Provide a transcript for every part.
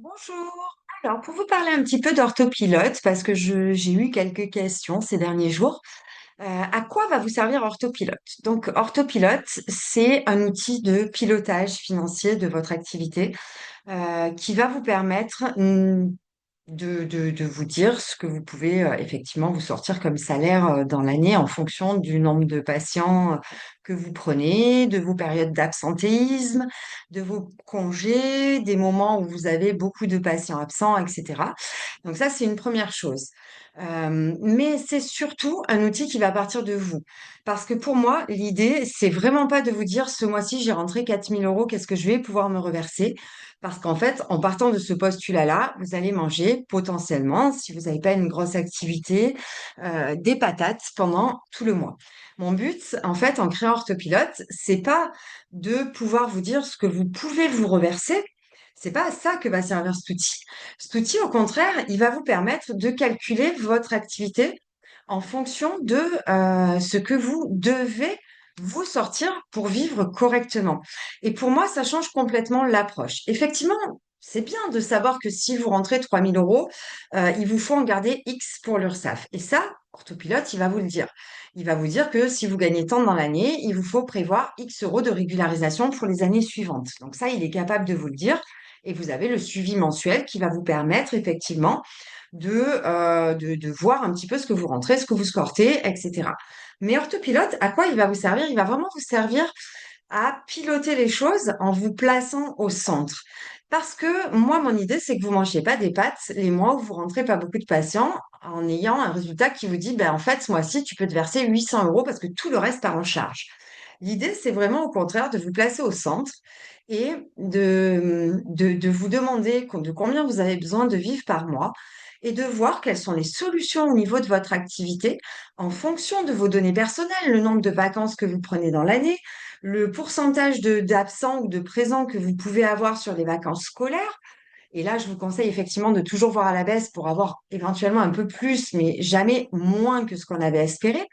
Bonjour. Alors, pour vous parler un petit peu d'orthopilote, parce que j'ai eu quelques questions ces derniers jours, à quoi va vous servir orthopilote? Donc, orthopilote, c'est un outil de pilotage financier de votre activité qui va vous permettre de vous dire ce que vous pouvez effectivement vous sortir comme salaire dans l'année en fonction du nombre de patients que vous prenez, de vos périodes d'absentéisme, de vos congés, des moments où vous avez beaucoup de patients absents, etc. Donc ça, c'est une première chose. Mais c'est surtout un outil qui va partir de vous. Parce que pour moi, l'idée, c'est vraiment pas de vous dire ce mois-ci, j'ai rentré 4 000 euros, qu'est-ce que je vais pouvoir me reverser? Parce qu'en fait, en partant de ce postulat-là, vous allez manger potentiellement, si vous n'avez pas une grosse activité, des patates pendant tout le mois. Mon but, en fait, en créant Orthopilote, c'est pas de pouvoir vous dire ce que vous pouvez vous reverser. C'est pas à ça que va servir cet outil. Cet outil, au contraire, il va vous permettre de calculer votre activité en fonction de ce que vous devez vous sortir pour vivre correctement. Et pour moi, ça change complètement l'approche. Effectivement, c'est bien de savoir que si vous rentrez 3 000 euros, il vous faut en garder X pour l'URSSAF. Et ça, Orthopilote, il va vous le dire. Il va vous dire que si vous gagnez tant dans l'année, il vous faut prévoir X euros de régularisation pour les années suivantes. Donc ça, il est capable de vous le dire. Et vous avez le suivi mensuel qui va vous permettre effectivement de voir un petit peu ce que vous rentrez, ce que vous scortez, etc. Mais Orthopilote, à quoi il va vous servir? Il va vraiment vous servir à piloter les choses en vous plaçant au centre. Parce que moi, mon idée, c'est que vous ne mangez pas des pâtes les mois où vous rentrez pas beaucoup de patients en ayant un résultat qui vous dit, ben, en fait, ce mois-ci, tu peux te verser 800 euros parce que tout le reste part en charge. L'idée, c'est vraiment au contraire de vous placer au centre et de vous demander de combien vous avez besoin de vivre par mois et de voir quelles sont les solutions au niveau de votre activité en fonction de vos données personnelles, le nombre de vacances que vous prenez dans l'année, le pourcentage d'absents ou de présents que vous pouvez avoir sur les vacances scolaires. Et là, je vous conseille effectivement de toujours voir à la baisse pour avoir éventuellement un peu plus, mais jamais moins que ce qu'on avait espéré.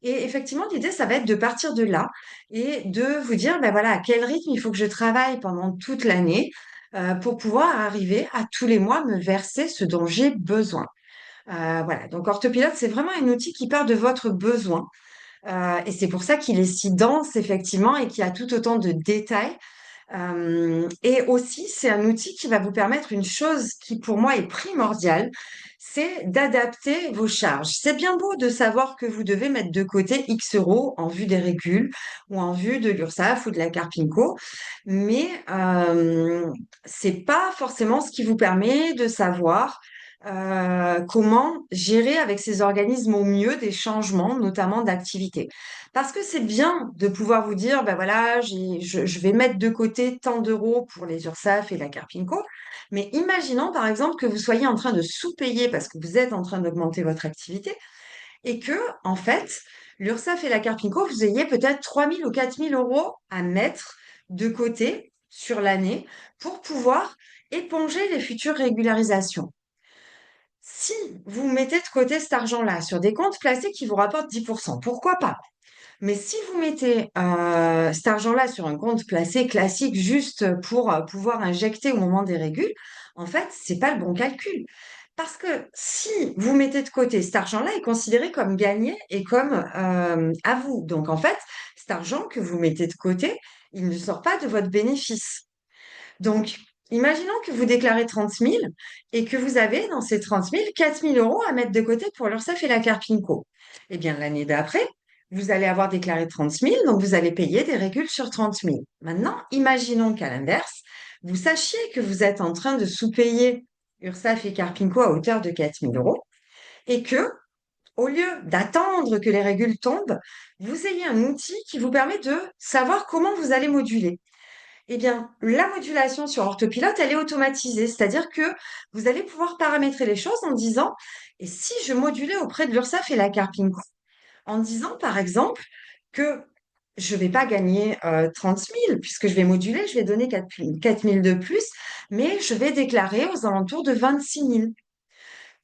Et effectivement, l'idée, ça va être de partir de là et de vous dire, ben voilà, à quel rythme il faut que je travaille pendant toute l'année pour pouvoir arriver à tous les mois me verser ce dont j'ai besoin. Voilà, donc Orthopilote, c'est vraiment un outil qui part de votre besoin. Et c'est pour ça qu'il est si dense, effectivement, et qu'il a tout autant de détails. Et aussi, c'est un outil qui va vous permettre une chose qui, pour moi, est primordiale, c'est d'adapter vos charges. C'est bien beau de savoir que vous devez mettre de côté X euros en vue des régules ou en vue de l'URSSAF ou de la Carpinco, mais c'est pas forcément ce qui vous permet de savoir comment gérer avec ces organismes au mieux des changements, notamment d'activité. Parce que c'est bien de pouvoir vous dire, ben voilà, je vais mettre de côté tant d'euros pour les URSSAF et la Carpinco. Mais imaginons par exemple que vous soyez en train de sous-payer parce que vous êtes en train d'augmenter votre activité et que, en fait, l'URSSAF et la Carpinco, vous ayez peut-être 3 000 ou 4 000 euros à mettre de côté sur l'année pour pouvoir éponger les futures régularisations. Si vous mettez de côté cet argent-là sur des comptes placés qui vous rapportent 10%, pourquoi pas? Mais si vous mettez cet argent-là sur un compte placé classique juste pour pouvoir injecter au moment des régules, en fait, c'est pas le bon calcul. Parce que si vous mettez de côté cet argent-là est considéré comme gagné et comme à vous. Donc en fait, cet argent que vous mettez de côté, il ne sort pas de votre bénéfice. Donc, imaginons que vous déclarez 30 000 et que vous avez dans ces 30 000 4 000 euros à mettre de côté pour l'URSSAF et la Carpinco. Eh bien, l'année d'après, vous allez avoir déclaré 30 000, donc vous allez payer des régules sur 30 000. Maintenant, imaginons qu'à l'inverse, vous sachiez que vous êtes en train de sous-payer URSSAF et Carpinco à hauteur de 4 000 euros et que, au lieu d'attendre que les régules tombent, vous ayez un outil qui vous permet de savoir comment vous allez moduler. Eh bien, la modulation sur Orthopilote, elle est automatisée, c'est-à-dire que vous allez pouvoir paramétrer les choses en disant, et si je modulais auprès de l'URSSAF et la Carpinco, en disant par exemple que je ne vais pas gagner 30 000 puisque je vais moduler, je vais donner 4 000 de plus, mais je vais déclarer aux alentours de 26 000.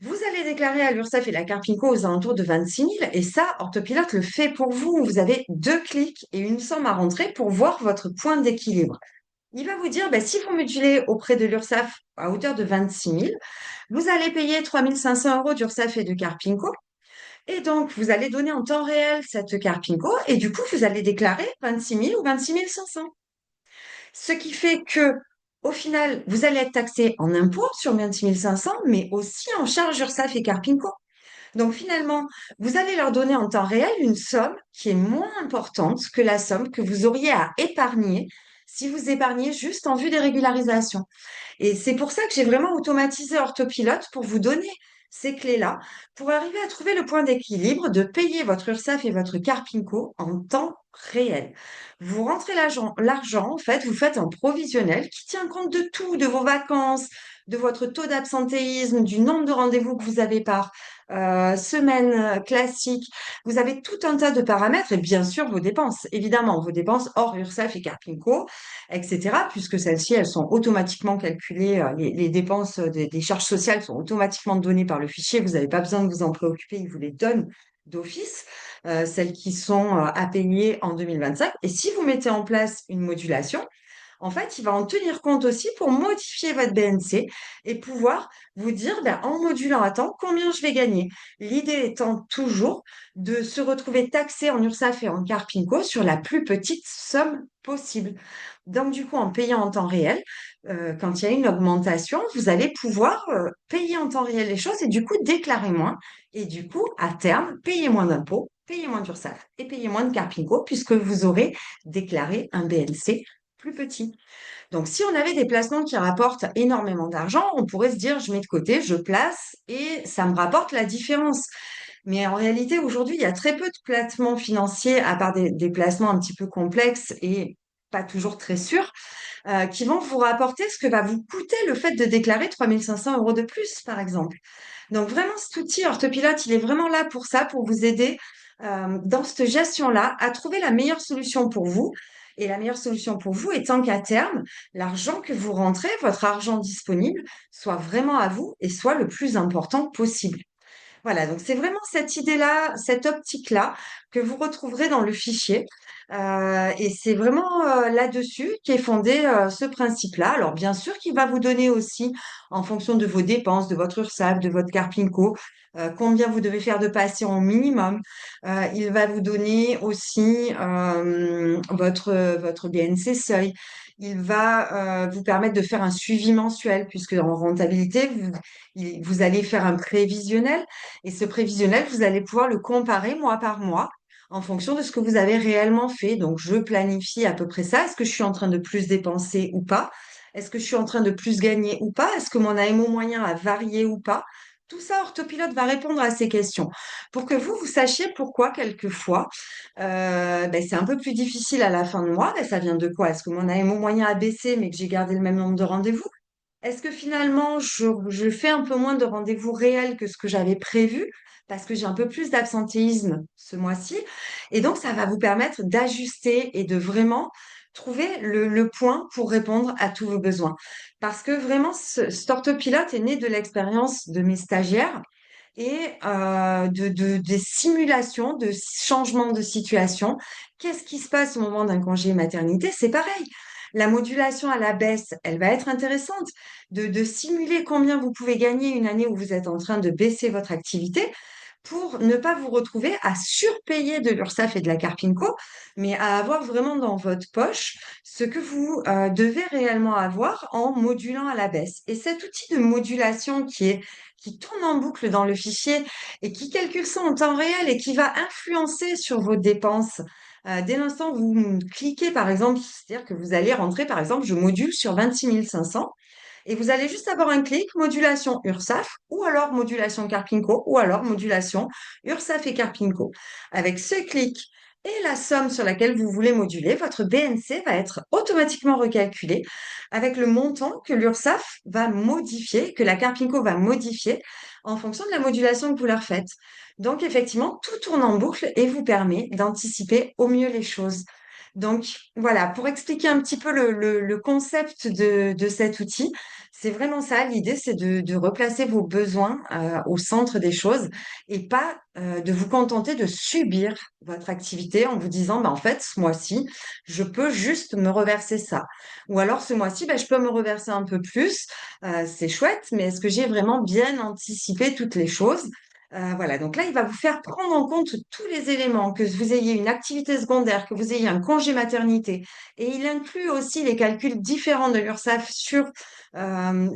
Vous allez déclarer à l'URSSAF et la Carpinco aux alentours de 26 000 et ça, Orthopilote le fait pour vous. Vous avez 2 clics et une somme à rentrer pour voir votre point d'équilibre. Il va vous dire, ben, si vous modulez auprès de l'URSSAF à hauteur de 26 000, vous allez payer 3 500 euros d'URSSAF et de Carpinco. Et donc, vous allez donner en temps réel cette Carpinco et du coup, vous allez déclarer 26 000 ou 26 500. Ce qui fait que, au final, vous allez être taxé en impôts sur 26 500, mais aussi en charges URSSAF et Carpinco. Donc finalement, vous allez leur donner en temps réel une somme qui est moins importante que la somme que vous auriez à épargner si vous épargnez juste en vue des régularisations. Et c'est pour ça que j'ai vraiment automatisé Orthopilote pour vous donner ces clés-là, pour arriver à trouver le point d'équilibre de payer votre URSSAF et votre Carpinco en temps réel. Vous rentrez l'argent, en fait, vous faites un provisionnel qui tient compte de tout, de vos vacances, de votre taux d'absentéisme, du nombre de rendez-vous que vous avez par semaine classique. Vous avez tout un tas de paramètres et bien sûr vos dépenses, évidemment, vos dépenses hors URSSAF et Carpinco, etc., puisque celles-ci, elles sont automatiquement calculées, les dépenses des charges sociales sont automatiquement données par le fichier, vous n'avez pas besoin de vous en préoccuper, il vous les donne d'office, celles qui sont à payer en 2025. Et si vous mettez en place une modulation, en fait, il va en tenir compte aussi pour modifier votre BNC et pouvoir vous dire, ben, en modulant à temps, combien je vais gagner. L'idée étant toujours de se retrouver taxé en URSSAF et en Carpinco sur la plus petite somme possible. Donc, du coup, en payant en temps réel, quand il y a une augmentation, vous allez pouvoir payer en temps réel les choses et du coup déclarer moins. Et du coup, à terme, payer moins d'impôts, payer moins d'URSSAF et payer moins de Carpinco puisque vous aurez déclaré un BNC plus petit. Donc, si on avait des placements qui rapportent énormément d'argent, on pourrait se dire, je mets de côté, je place et ça me rapporte la différence. Mais en réalité, aujourd'hui, il y a très peu de placements financiers, à part des placements un petit peu complexes et pas toujours très sûrs, qui vont vous rapporter ce que va vous coûter le fait de déclarer 3 500 euros de plus, par exemple. Donc vraiment, cet outil Orthopilote, il est vraiment là pour ça, pour vous aider dans cette gestion-là à trouver la meilleure solution pour vous. Et la meilleure solution pour vous étant qu'à terme, l'argent que vous rentrez, votre argent disponible, soit vraiment à vous et soit le plus important possible. Voilà, donc c'est vraiment cette idée-là, cette optique-là que vous retrouverez dans le fichier. Et c'est vraiment là-dessus qu'est fondé ce principe-là. Alors bien sûr qu'il va vous donner aussi, en fonction de vos dépenses, de votre URSSAF, de votre Carpinco, combien vous devez faire de patients au minimum. Il va vous donner aussi votre BNC seuil. Il va vous permettre de faire un suivi mensuel, puisque en rentabilité, vous allez faire un prévisionnel. Et ce prévisionnel, vous allez pouvoir le comparer mois par mois en fonction de ce que vous avez réellement fait. Donc, je planifie à peu près ça. Est-ce que je suis en train de plus dépenser ou pas? Est-ce que je suis en train de plus gagner ou pas? Est-ce que mon AMO moyen a varié ou pas? Tout ça, Orthopilote va répondre à ces questions pour que vous sachiez pourquoi, quelquefois, ben, c'est un peu plus difficile à la fin de mois. Ben, ça vient de quoi? Est-ce que mon AMO moyen a baissé mais que j'ai gardé le même nombre de rendez-vous? Est-ce que finalement, je fais un peu moins de rendez-vous réels que ce que j'avais prévu parce que j'ai un peu plus d'absentéisme ce mois-ci? Et donc, ça va vous permettre d'ajuster et de vraiment trouver le point pour répondre à tous vos besoins. Parce que vraiment, cet orthopilote est né de l'expérience de mes stagiaires et des simulations de changements de situation. Qu'est-ce qui se passe au moment d'un congé maternité? C'est pareil. La modulation à la baisse, elle va être intéressante de simuler combien vous pouvez gagner une année où vous êtes en train de baisser votre activité pour ne pas vous retrouver à surpayer de l'URSSAF et de la Carpinco, mais à avoir vraiment dans votre poche ce que vous devez réellement avoir en modulant à la baisse. Et cet outil de modulation qui tourne en boucle dans le fichier et qui calcule ça en temps réel et qui va influencer sur vos dépenses. Dès l'instant où vous cliquez, par exemple, c'est-à-dire que vous allez rentrer, par exemple, je module sur 26 500 et vous allez juste avoir un clic, modulation URSSAF, ou alors modulation Carpinco, ou alors modulation URSSAF et Carpinco. Avec ce clic et la somme sur laquelle vous voulez moduler, votre BNC va être automatiquement recalculé avec le montant que l'URSSAF va modifier, que la Carpinco va modifier en fonction de la modulation que vous leur faites. Donc, effectivement, tout tourne en boucle et vous permet d'anticiper au mieux les choses. Donc voilà, pour expliquer un petit peu le concept de cet outil, c'est vraiment ça. L'idée, c'est de replacer vos besoins au centre des choses et pas de vous contenter de subir votre activité en vous disant, bah, en fait, ce mois-ci, je peux juste me reverser ça. Ou alors ce mois-ci, bah, je peux me reverser un peu plus. C'est chouette, mais est-ce que j'ai vraiment bien anticipé toutes les choses? Voilà, donc là, il va vous faire prendre en compte tous les éléments, que vous ayez une activité secondaire, que vous ayez un congé maternité. Et il inclut aussi les calculs différents de l'URSSAF sur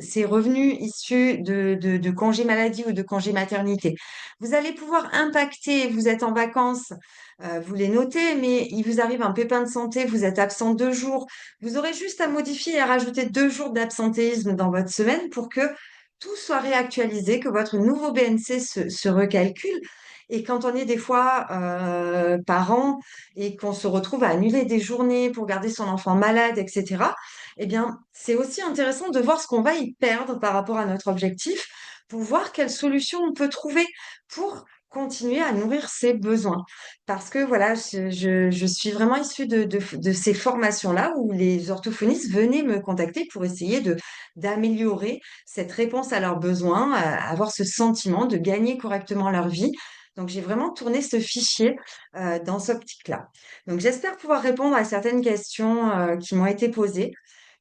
ces revenus issus de congés maladie ou de congés maternité. Vous allez pouvoir impacter, vous êtes en vacances, vous les notez, mais il vous arrive un pépin de santé, vous êtes absent 2 jours. Vous aurez juste à modifier et à rajouter 2 jours d'absentéisme dans votre semaine pour que tout soit réactualisé, que votre nouveau BNC se recalcule. Et quand on est des fois parents et qu'on se retrouve à annuler des journées pour garder son enfant malade, etc., eh bien, c'est aussi intéressant de voir ce qu'on va y perdre par rapport à notre objectif pour voir quelle solution on peut trouver pour continuer à nourrir ses besoins. Parce que voilà, je suis vraiment issue de ces formations-là où les orthophonistes venaient me contacter pour essayer d'améliorer cette réponse à leurs besoins, avoir ce sentiment de gagner correctement leur vie. Donc, j'ai vraiment tourné ce fichier dans cette optique-là. Donc, j'espère pouvoir répondre à certaines questions qui m'ont été posées.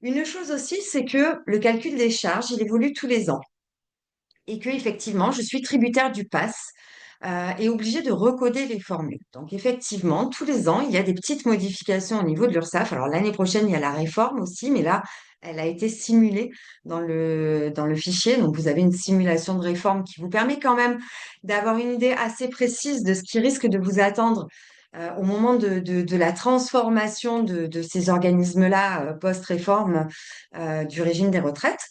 Une chose aussi, c'est que le calcul des charges, il évolue tous les ans et que effectivement, je suis tributaire du PASS et obligée de recoder les formules. Donc effectivement, tous les ans, il y a des petites modifications au niveau de l'URSSAF. Alors l'année prochaine, il y a la réforme aussi, mais là, elle a été simulée dans le fichier. Donc vous avez une simulation de réforme qui vous permet quand même d'avoir une idée assez précise de ce qui risque de vous attendre au moment de la transformation de ces organismes-là post-réforme du régime des retraites.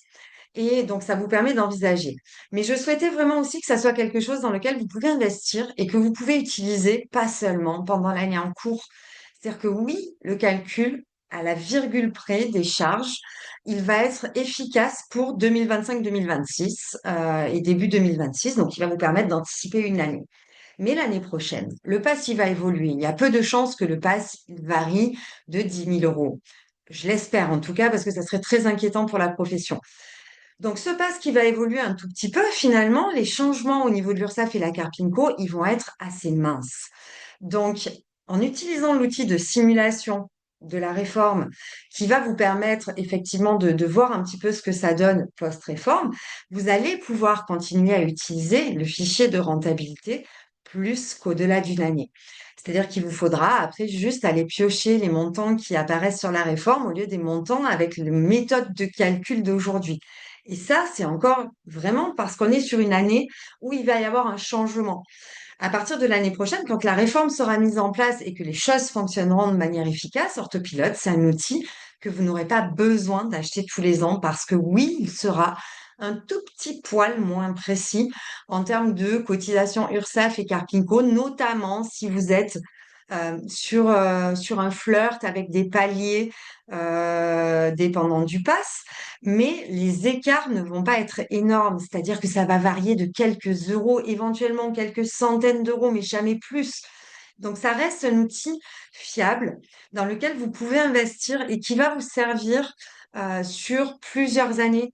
Et donc, ça vous permet d'envisager. Mais je souhaitais vraiment aussi que ça soit quelque chose dans lequel vous pouvez investir et que vous pouvez utiliser, pas seulement pendant l'année en cours. C'est-à-dire que oui, le calcul à la virgule près des charges, il va être efficace pour 2025-2026 et début 2026. Donc, il va vous permettre d'anticiper une année. Mais l'année prochaine, le pass, il va évoluer. Il y a peu de chances que le pass il varie de 10 000 euros. Je l'espère en tout cas parce que ça serait très inquiétant pour la profession. Donc, ce pass qui va évoluer un tout petit peu, finalement, les changements au niveau de l'URSSAF et la Carpinco, ils vont être assez minces. Donc, en utilisant l'outil de simulation de la réforme qui va vous permettre effectivement de voir un petit peu ce que ça donne post-réforme, vous allez pouvoir continuer à utiliser le fichier de rentabilité plus qu'au-delà d'une année. C'est-à-dire qu'il vous faudra après juste aller piocher les montants qui apparaissent sur la réforme au lieu des montants avec la méthode de calcul d'aujourd'hui. Et ça, c'est encore vraiment parce qu'on est sur une année où il va y avoir un changement. À partir de l'année prochaine, quand la réforme sera mise en place et que les choses fonctionneront de manière efficace, Orthopilote, c'est un outil que vous n'aurez pas besoin d'acheter tous les ans parce que oui, il sera un tout petit poil moins précis en termes de cotisation URSSAF et Carpinco, notamment si vous êtes sur un flirt avec des paliers dépendant du pass, mais les écarts ne vont pas être énormes, c'est-à-dire que ça va varier de quelques euros, éventuellement quelques centaines d'euros, mais jamais plus. Donc ça reste un outil fiable dans lequel vous pouvez investir et qui va vous servir sur plusieurs années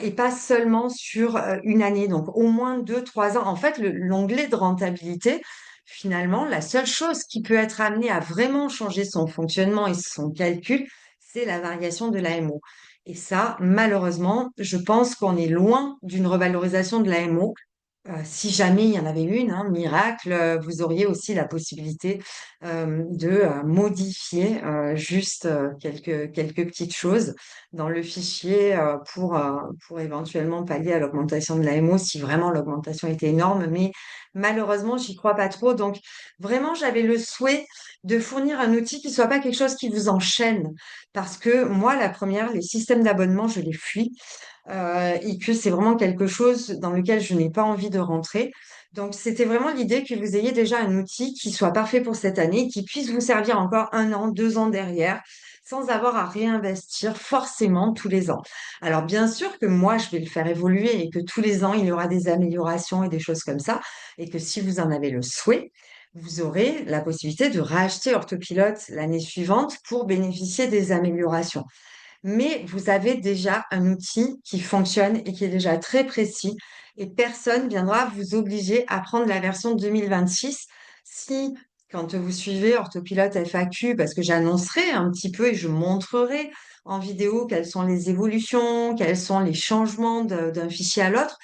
et pas seulement sur une année, donc au moins 2, 3 ans. En fait, l'onglet de rentabilité, finalement, la seule chose qui peut être amenée à vraiment changer son fonctionnement et son calcul, c'est la variation de l'AMO. Et ça, malheureusement, je pense qu'on est loin d'une revalorisation de l'AMO. Si jamais il y en avait une, hein, miracle, vous auriez aussi la possibilité de modifier juste quelques petites choses dans le fichier pour éventuellement pallier à l'augmentation de l'AMO si vraiment l'augmentation était énorme. Mais malheureusement, j'y crois pas trop. Donc, vraiment, j'avais le souhait de fournir un outil qui soit pas quelque chose qui vous enchaîne. Parce que moi, la première, les systèmes d'abonnement, je les fuis et que c'est vraiment quelque chose dans lequel je n'ai pas envie de rentrer. Donc, c'était vraiment l'idée que vous ayez déjà un outil qui soit parfait pour cette année, qui puisse vous servir encore 1 an, 2 ans derrière, sans avoir à réinvestir forcément tous les ans. Alors, bien sûr que moi, je vais le faire évoluer et que tous les ans, il y aura des améliorations et des choses comme ça, et que si vous en avez le souhait, vous aurez la possibilité de racheter Orthopilote l'année suivante pour bénéficier des améliorations. Mais vous avez déjà un outil qui fonctionne et qui est déjà très précis et personne viendra vous obliger à prendre la version 2026 si, quand vous suivez Orthopilote FAQ, parce que j'annoncerai un petit peu et je montrerai en vidéo quelles sont les évolutions, quels sont les changements d'un fichier à l'autre.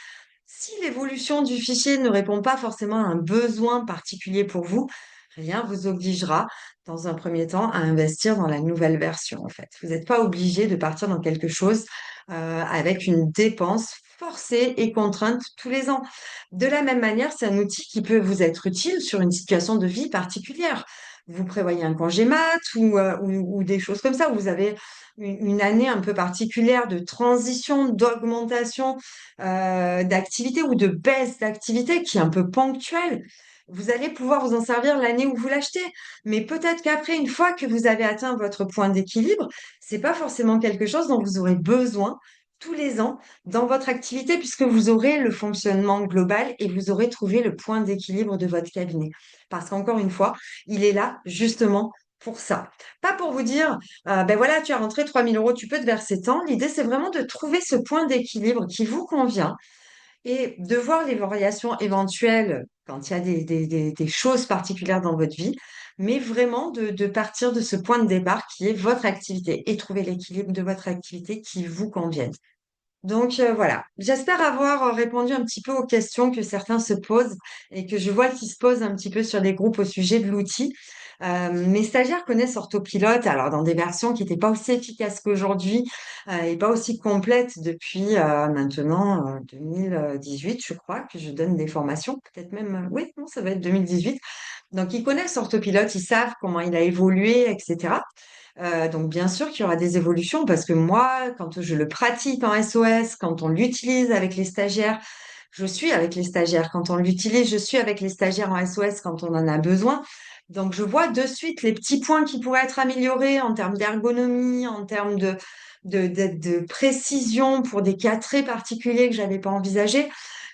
Si l'évolution du fichier ne répond pas forcément à un besoin particulier pour vous, rien vous obligera, dans un premier temps, à investir dans la nouvelle version, en fait. Vous n'êtes pas obligé de partir dans quelque chose avec une dépense forcée et contrainte tous les ans. De la même manière, c'est un outil qui peut vous être utile sur une situation de vie particulière. Vous prévoyez un congé mat ou des choses comme ça, où vous avez une année un peu particulière de transition, d'augmentation d'activité ou de baisse d'activité qui est un peu ponctuelle. Vous allez pouvoir vous en servir l'année où vous l'achetez. Mais peut-être qu'après, une fois que vous avez atteint votre point d'équilibre, c'est pas forcément quelque chose dont vous aurez besoin tous les ans dans votre activité puisque vous aurez le fonctionnement global et vous aurez trouvé le point d'équilibre de votre cabinet. Parce qu'encore une fois, il est là justement pour ça. Pas pour vous dire, ben voilà, tu as rentré 3 000 euros, tu peux te verser tant. L'idée, c'est vraiment de trouver ce point d'équilibre qui vous convient et de voir les variations éventuelles quand il y a des choses particulières dans votre vie, mais vraiment de partir de ce point de départ qui est votre activité et trouver l'équilibre de votre activité qui vous convienne. Donc voilà, j'espère avoir répondu un petit peu aux questions que certains se posent et que je vois qui se posent un petit peu sur les groupes au sujet de l'outil. Mes stagiaires connaissent Orthopilote, alors dans des versions qui n'étaient pas aussi efficaces qu'aujourd'hui et pas aussi complètes depuis maintenant 2018, je crois, que je donne des formations, peut-être même, oui, non, ça va être 2018. Donc ils connaissent Orthopilote, ils savent comment il a évolué, etc. Donc bien sûr qu'il y aura des évolutions parce que moi, quand je le pratique en SOS, quand on l'utilise avec les stagiaires, je suis avec les stagiaires. Quand on l'utilise, je suis avec les stagiaires en SOS quand on en a besoin. Donc je vois de suite les petits points qui pourraient être améliorés en termes d'ergonomie, en termes de précision pour des cas très particuliers que j'avais pas envisagés.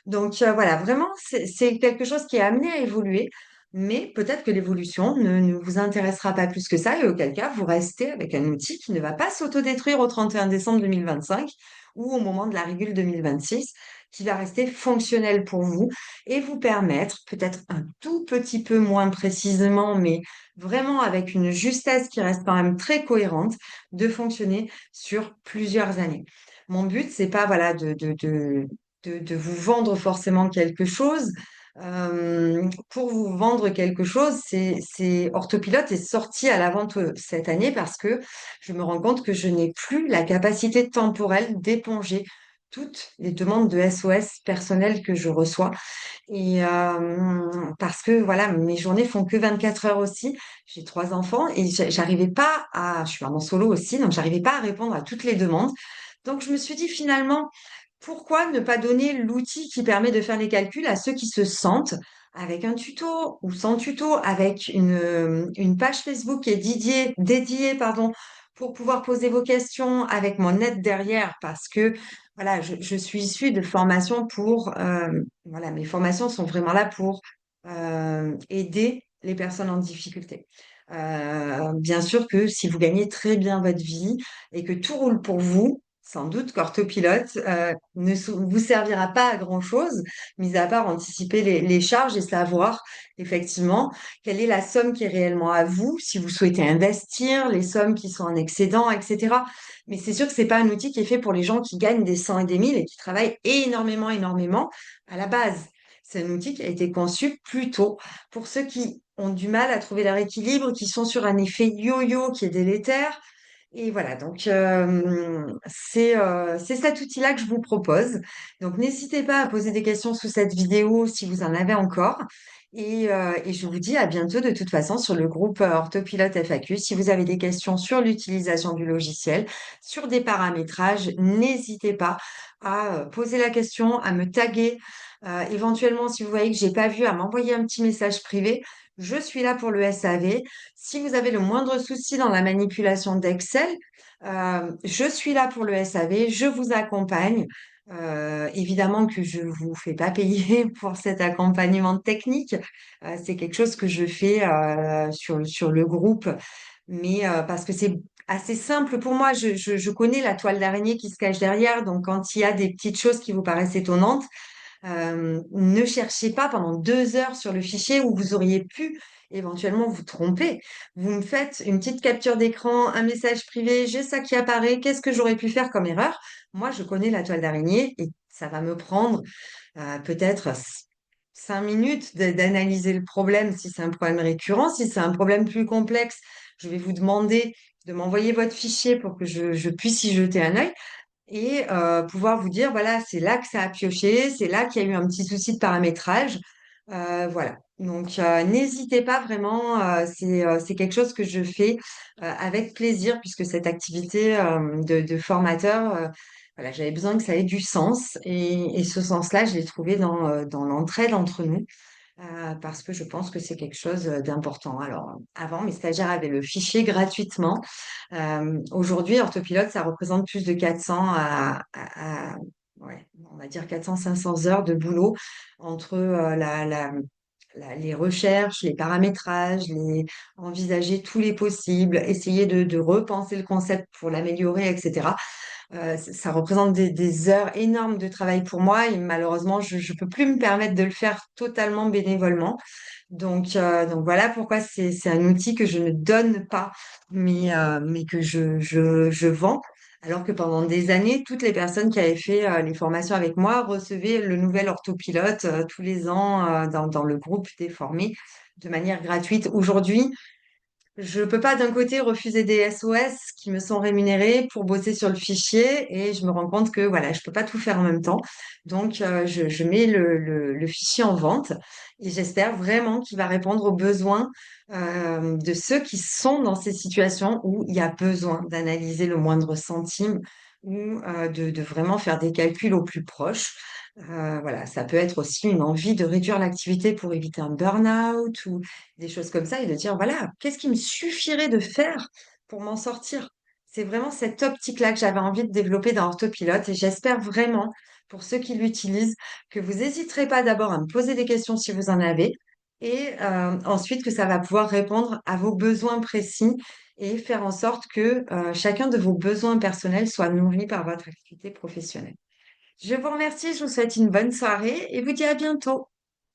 Donc voilà, vraiment, c'est quelque chose qui est amené à évoluer. Mais peut-être que l'évolution ne vous intéressera pas plus que ça, et auquel cas, vous restez avec un outil qui ne va pas s'autodétruire au 31 décembre 2025 ou au moment de la régule 2026, qui va rester fonctionnel pour vous et vous permettre, peut-être un tout petit peu moins précisément, mais vraiment avec une justesse qui reste quand même très cohérente, de fonctionner sur plusieurs années. Mon but, c'est pas voilà de vous vendre forcément quelque chose. Pour vous vendre quelque chose, Orthopilote est sorti à la vente cette année parce que je me rends compte que je n'ai plus la capacité temporelle d'éponger toutes les demandes de SOS personnelles que je reçois. Et parce que voilà, mes journées font que 24 heures aussi. J'ai 3 enfants et j'arrivais pas je suis maman solo aussi, donc j'arrivais pas à répondre à toutes les demandes. Donc je me suis dit finalement, pourquoi ne pas donner l'outil qui permet de faire les calculs à ceux qui se sentent avec un tuto ou sans tuto, avec une page Facebook qui est dédiée, pardon, pour pouvoir poser vos questions avec mon aide derrière parce que voilà, je suis issue de formations voilà, mes formations sont vraiment là pour aider les personnes en difficulté. Bien sûr que si vous gagnez très bien votre vie et que tout roule pour vous, sans doute qu'Orthopilote ne vous servira pas à grand-chose, mis à part anticiper les charges et savoir effectivement quelle est la somme qui est réellement à vous, si vous souhaitez investir, les sommes qui sont en excédent, etc. Mais c'est sûr que c'est pas un outil qui est fait pour les gens qui gagnent des 100 et des 1000 et qui travaillent énormément, énormément à la base. C'est un outil qui a été conçu plutôt pour ceux qui ont du mal à trouver leur équilibre, qui sont sur un effet yo-yo qui est délétère. Et voilà, donc c'est cet outil-là que je vous propose. Donc n'hésitez pas à poser des questions sous cette vidéo si vous en avez encore. Et je vous dis à bientôt de toute façon sur le groupe Orthopilote FAQ. Si vous avez des questions sur l'utilisation du logiciel, sur des paramétrages, n'hésitez pas à poser la question, à me taguer. Éventuellement, si vous voyez que j'ai pas vu, à m'envoyer un petit message privé. Je suis là pour le SAV. Si vous avez le moindre souci dans la manipulation d'Excel, Je suis là pour le SAV, je vous accompagne. Évidemment que je vous fais pas payer pour cet accompagnement technique. C'est quelque chose que je fais sur le groupe, mais parce que c'est assez simple pour moi. Je connais la toile d'araignée qui se cache derrière. Donc, quand il y a des petites choses qui vous paraissent étonnantes, ne cherchez pas pendant 2 heures sur le fichier où vous auriez pu éventuellement vous tromper. Vous me faites une petite capture d'écran, un message privé, j'ai ça qui apparaît, qu'est-ce que j'aurais pu faire comme erreur? Moi, je connais la toile d'araignée et ça va me prendre peut-être 5 minutes d'analyser le problème si c'est un problème récurrent. Si c'est un problème plus complexe, je vais vous demander de m'envoyer votre fichier pour que je puisse y jeter un œil et pouvoir vous dire, voilà, c'est là que ça a pioché, c'est là qu'il y a eu un petit souci de paramétrage. Voilà. Donc, n'hésitez pas vraiment, c'est quelque chose que je fais avec plaisir puisque cette activité de formateur, voilà, j'avais besoin que ça ait du sens et ce sens-là, je l'ai trouvé dans l'entraide entre nous parce que je pense que c'est quelque chose d'important. Alors, avant, mes stagiaires avaient le fichier gratuitement. Aujourd'hui, Orthopilote, ça représente plus de 400 ouais, on va dire 400-500 heures de boulot entre les recherches, les paramétrages, envisager tous les possibles, essayer de repenser le concept pour l'améliorer, etc. Ça représente des heures énormes de travail pour moi et malheureusement, je ne peux plus me permettre de le faire totalement bénévolement. Donc voilà pourquoi c'est un outil que je ne donne pas, mais que je vends. Alors que pendant des années, toutes les personnes qui avaient fait les formations avec moi recevaient le nouvel orthopilote tous les ans dans le groupe des formés de manière gratuite. Aujourd'hui, je peux pas d'un côté refuser des SOS qui me sont rémunérés pour bosser sur le fichier et je me rends compte que voilà, je peux pas tout faire en même temps. Donc je mets le fichier en vente et j'espère vraiment qu'il va répondre aux besoins de ceux qui sont dans ces situations où il y a besoin d'analyser le moindre centime ou de vraiment faire des calculs au plus proche. Voilà, ça peut être aussi une envie de réduire l'activité pour éviter un burn-out ou des choses comme ça et de dire, voilà, qu'est-ce qui me suffirait de faire pour m'en sortir? C'est vraiment cette optique-là que j'avais envie de développer dans Orthopilote et j'espère vraiment, pour ceux qui l'utilisent, que vous n'hésiterez pas d'abord à me poser des questions si vous en avez et ensuite que ça va pouvoir répondre à vos besoins précis et faire en sorte que chacun de vos besoins personnels soit nourri par votre activité professionnelle. Je vous remercie, je vous souhaite une bonne soirée et vous dis à bientôt.